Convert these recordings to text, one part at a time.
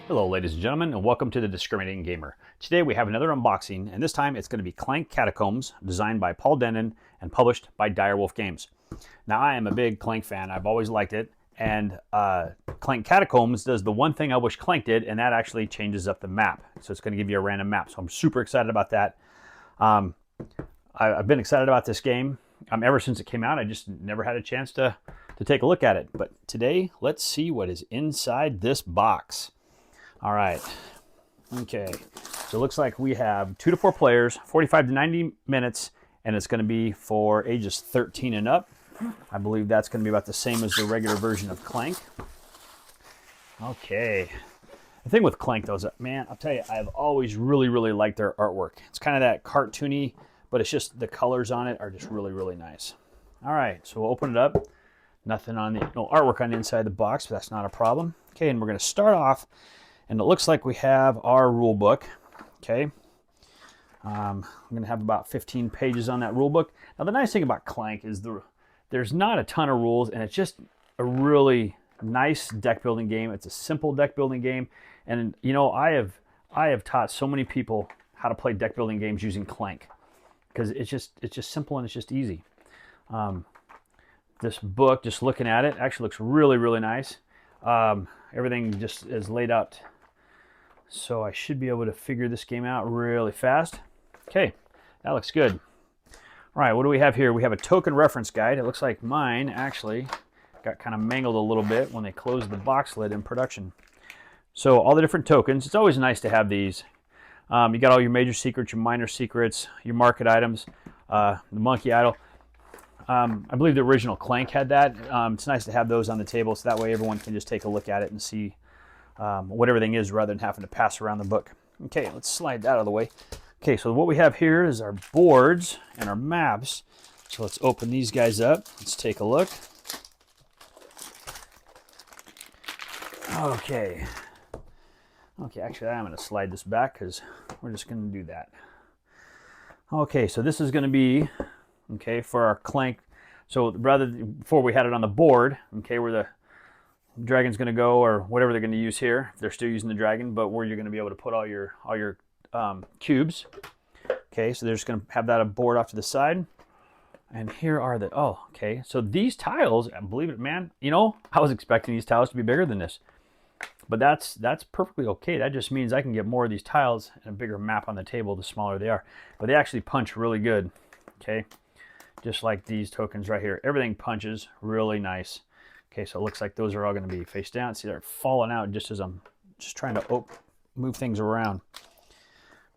Hello ladies and gentlemen, and welcome to the Discriminating Gamer. Today we have another unboxing, and this time it's going to be Clank Catacombs, designed by Paul Denon and published by Direwolf Games. Now I am a big Clank fan, I've always liked it, and Clank Catacombs does the one thing I wish Clank did, and that actually changes up the map. So it's going to give you a random map, so I'm super excited about that. I've been excited about this game ever since it came out. I just never had a chance to take a look at it. But today, let's see what is inside this box. All right, okay, so it looks like we have 2 to 4 players, 45 to 90 minutes, and it's going to be for ages 13 and up. I believe that's going to be about the same as the regular version of Clank. Okay, the thing with Clank, though, is that, man, I'll tell you, I've always really liked their artwork. It's kind of that cartoony, but it's just the colors on it are just really nice. All right, so we'll open it up. Nothing on the, no artwork on the inside of the box, but that's not a problem. Okay, and we're going to start off. And it looks like we have our rule book. Okay. I'm going to have about 15 pages on that rule book. Now, the nice thing about Clank is there's not a ton of rules, and it's just a really nice deck building game. It's a simple deck building game. And, you know, I have taught so many people how to play deck building games using Clank because it's just simple and it's just easy. This book, just looking at it, actually looks really nice. Everything just is laid out, so I should be able to figure this game out really fast. Okay, that looks good. All right, what do we have here? We have a token reference guide. It looks like mine actually got kind of mangled a little bit when they closed the box lid in production. So all the different tokens, it's always nice to have these. You got all your major secrets, your minor secrets, your market items, the monkey idol. I believe the original Clank had that. It's nice to have those on the table so that way everyone can just take a look at it and see what everything is rather than having to pass around the book. Okay, let's slide that out of the way. Okay, so what we have here is our boards and our maps. So let's open these guys up. Let's take a look. Okay. Okay, actually I'm going to slide this back because we're just going to do that. Okay, so this is going to be, okay, for our Clank. So before we had it on the board, okay, where the dragon's going to go or whatever they're going to use here, if they're still using the dragon, but where you're going to be able to put all your cubes. Okay, so they're just going to have that a board off to the side. And here are the, oh, okay, so these tiles, believe it, man, you know, I was expecting these tiles to be bigger than this. But that's perfectly okay. That just means I can get more of these tiles and a bigger map on the table the smaller they are. But they actually punch really good, okay? Just like these tokens right here. Everything punches really nice. Okay, so it looks like those are all going to be face down. See, they're falling out just as I'm just trying to move things around.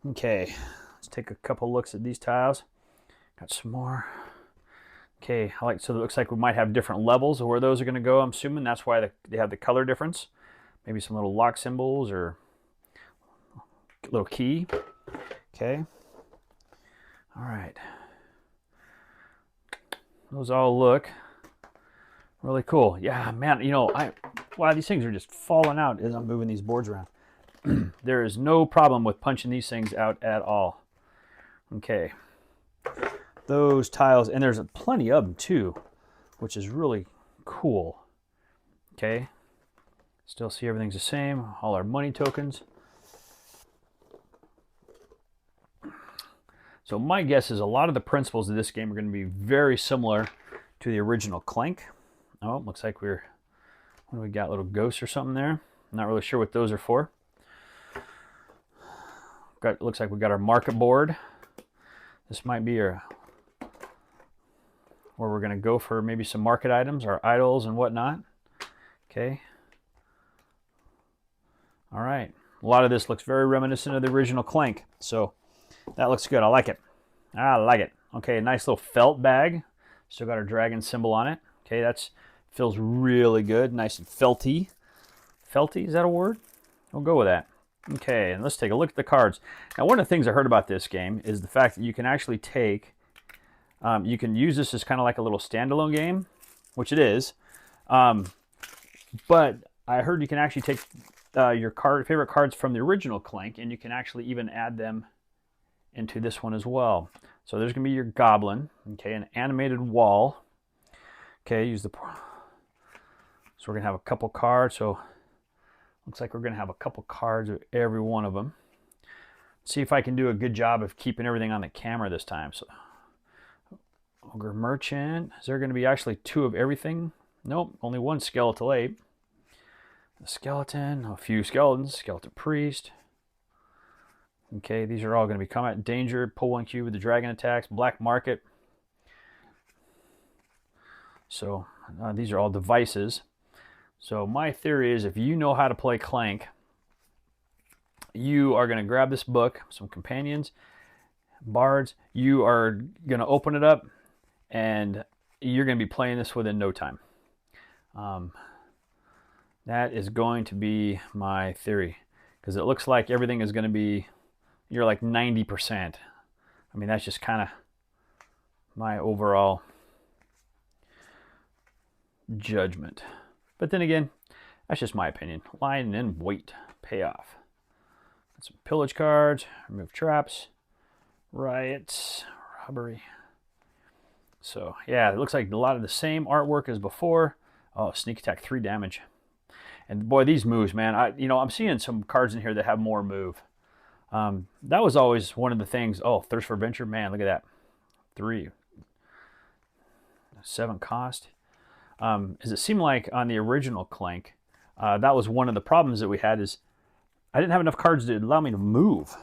Okay, let's take a couple looks at these tiles. Got some more. Okay, so it looks like we might have different levels of where those are going to go. I'm assuming that's why they have the color difference. Maybe some little lock symbols or a little key. Okay. All right. Those all look really cool. Yeah, man, you know, wow, these things are just falling out as I'm moving these boards around. There is no problem with punching these things out at all. Okay. Those tiles, and there's plenty of them too, which is really cool. Okay. Still see everything's the same. All our money tokens. So my guess is a lot of the principles of this game are going to be very similar to the original Clank. Oh, looks like what do we got? Little ghosts or something there. Not really sure what those are for. Looks like we got our market board. This might be where we're going to go for maybe some market items, our idols and whatnot. Okay. All right. A lot of this looks very reminiscent of the original Clank. So that looks good. I like it. I like it. Okay, nice little felt bag. Still got our dragon symbol on it. Okay, feels really good. Nice and felty. Felty, is that a word? We'll go with that. Okay, and let's take a look at the cards. Now, one of the things I heard about this game is the fact that you can actually you can use this as kind of like a little standalone game, which it is. But I heard you can actually take your favorite cards from the original Clank, and you can actually even add them into this one as well. So there's going to be your goblin, okay, an animated wall. Okay, so we're going to have a couple cards. So Looks like we're going to have a couple cards of every one of them. See if I can do a good job of keeping everything on the camera this time. So, Ogre Merchant. Is there going to be actually 2 of everything? Nope, only 1 Skeletal Ape. A skeleton, a few skeletons, Skeleton Priest. Okay, these are all going to be combat danger, pull 1 cube with the dragon attacks, black market. So these are all devices. So my theory is if you know how to play Clank, you are going to grab this book, some companions, bards. You are going to open it up, and you're going to be playing this within no time. That is going to be my theory, because it looks like everything is going to be, you're like 90%. I mean, that's just kind of my overall judgment. But then again, that's just my opinion. Line and wait, payoff. Got some pillage cards, remove traps, riots, robbery. So yeah, it looks like a lot of the same artwork as before. Oh, sneak attack, 3 damage. And boy, these moves, man. I'm seeing some cards in here that have more move. That was always one of the things. Oh, Thirst for Adventure, man, look at that. 3. 7 cost. As it seemed like on the original Clank, that was one of the problems that we had, is I didn't have enough cards to allow me to move.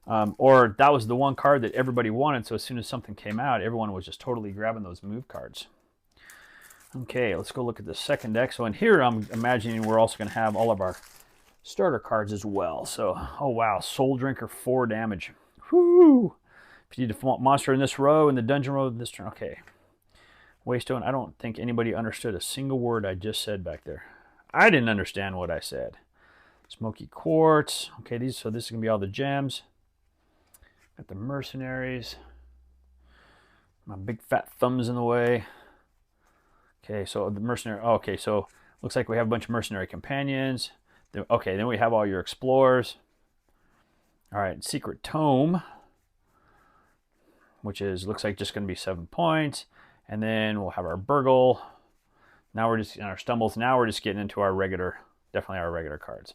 Or that was the one card that everybody wanted, so as soon as something came out, everyone was just totally grabbing those move cards. Okay, let's go look at the second deck. So in here, I'm imagining we're also going to have all of our starter cards as well. So, oh wow, Soul Drinker, 4 damage. Whoo! If you need a monster in this row, in the dungeon row this turn, okay. Waystone, I don't think anybody understood a single word I just said back there. I didn't understand what I said. Smoky Quartz. Okay, so this is going to be all the gems. Got the mercenaries. My big fat thumb's in the way. Okay, so the mercenary. Okay, so looks like we have a bunch of mercenary companions. Okay, then we have all your explorers. All right, Secret Tome, which looks like just going to be 7 points. And then we'll have our Burgle. Now we're just in our stumbles. Now we're just getting into our regular, definitely our regular cards.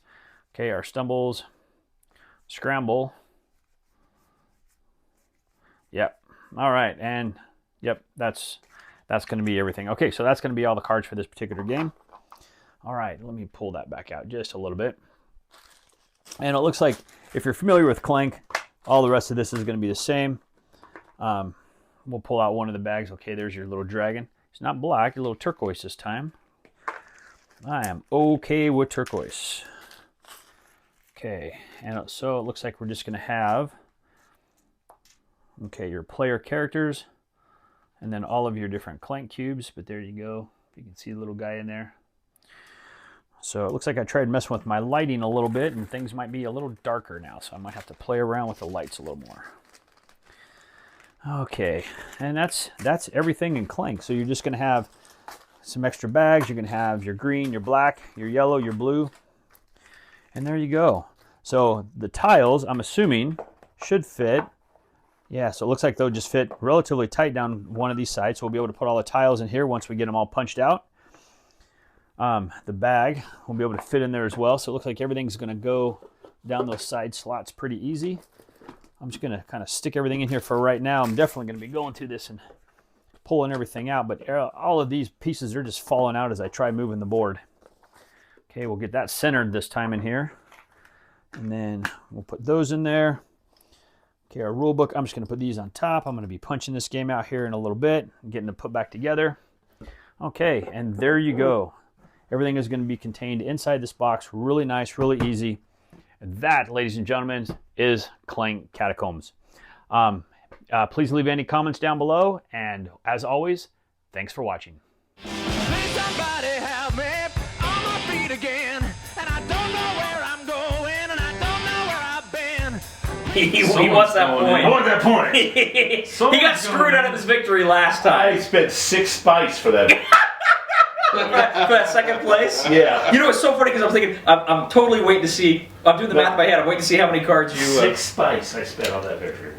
Okay, our stumbles. Scramble. Yep. All right, and yep, that's going to be everything. Okay, so that's going to be all the cards for this particular game. All right, let me pull that back out just a little bit. And it looks like if you're familiar with Clank, all the rest of this is going to be the same. We'll pull out one of the bags. Okay, there's your little dragon. It's not black, a little turquoise this time. I am okay with turquoise. Okay, and so it looks like we're just going to have, okay, your player characters, and then all of your different Clank cubes. But there you go. You can see the little guy in there. So it looks like I tried messing with my lighting a little bit, and things might be a little darker now, so I might have to play around with the lights a little more. Okay, and that's everything in Clank. So you're just going to have some extra bags. You're going to have your green, your black, your yellow, your blue, and there you go. So the tiles, I'm assuming, should fit. Yeah, so it looks like they'll just fit relatively tight down one of these sides. So we'll be able to put all the tiles in here once we get them all punched out. The bag will be able to fit in there as well. So it looks like everything's going to go down those side slots pretty easy. I'm just going to kind of stick everything in here for right now. I'm definitely going to be going through this and pulling everything out, but all of these pieces are just falling out as I try moving the board. Okay, we'll get that centered this time in here. And then we'll put those in there. Okay, our rule book, I'm just going to put these on top. I'm going to be punching this game out here in a little bit, getting it put back together. Okay, and there you go. Everything is going to be contained inside this box. Really nice, really easy. And that, ladies and gentlemen, is Clank Catacombs. Please leave any comments down below. And as always, thanks for watching. Somebody help me on my feet again. And I don't know where I'm going. And I don't know where I've been. He wants that point. I want that point. He got screwed out of his victory last time. I spent 6 spice for that. For that second place? Yeah. You know, it's so funny because I'm thinking, I'm totally waiting to see, I'm doing the math in my head, I'm waiting to see how many cards you... 6 spice I spent on that victory.